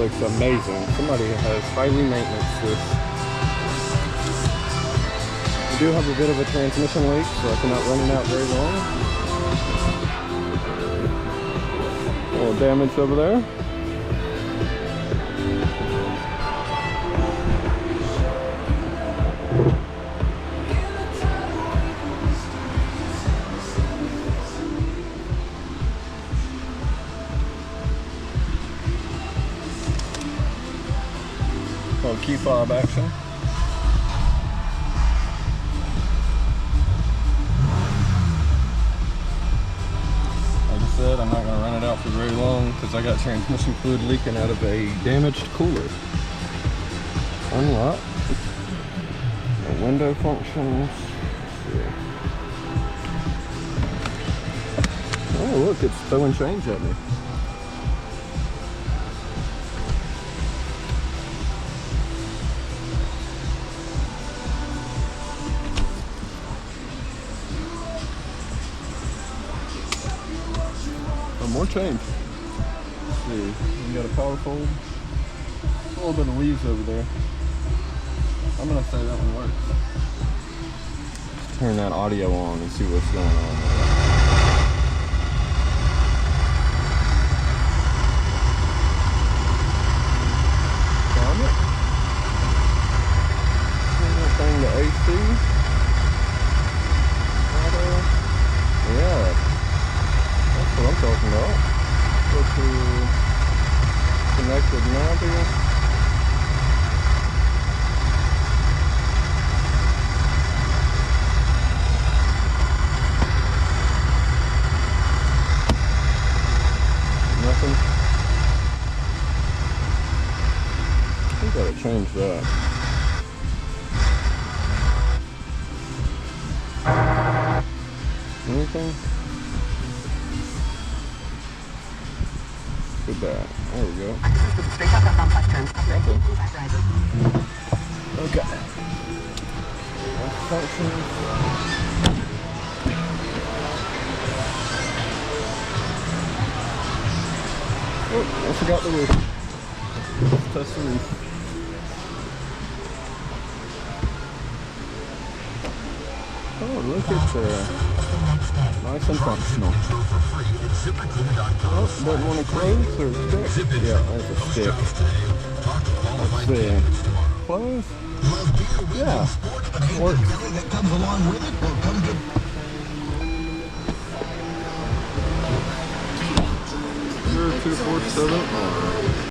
looks amazing. Somebody has highly maintenance this. We do have a bit of a transmission leak, so I cannot run it out very long. A little damage over there. Little key fob action. Like I said, I'm not going to run it out for very long because I got transmission fluid leaking out of a damaged cooler. Unlock. The window functions. Oh look, it's throwing change at me. More change. Let's see, we got a power fold. A little bit of leaves over there. I'm gonna say that one works. Let's turn that audio on and see what's going on there. Found it. Turn that thing to AC. Auto. Yeah. That's what I'm talking about. Go to connected nav here. Nothing. We gotta change that. Anything? Good bad. There we go. Okay. Functions. Oh, I forgot the roof. Let's test the roof. Oh, look at that. Nice and functional. Oh, doesn't want to close or stick? Yeah, there's a stick. Let's see. Close? Yeah, works. 0247. Alright.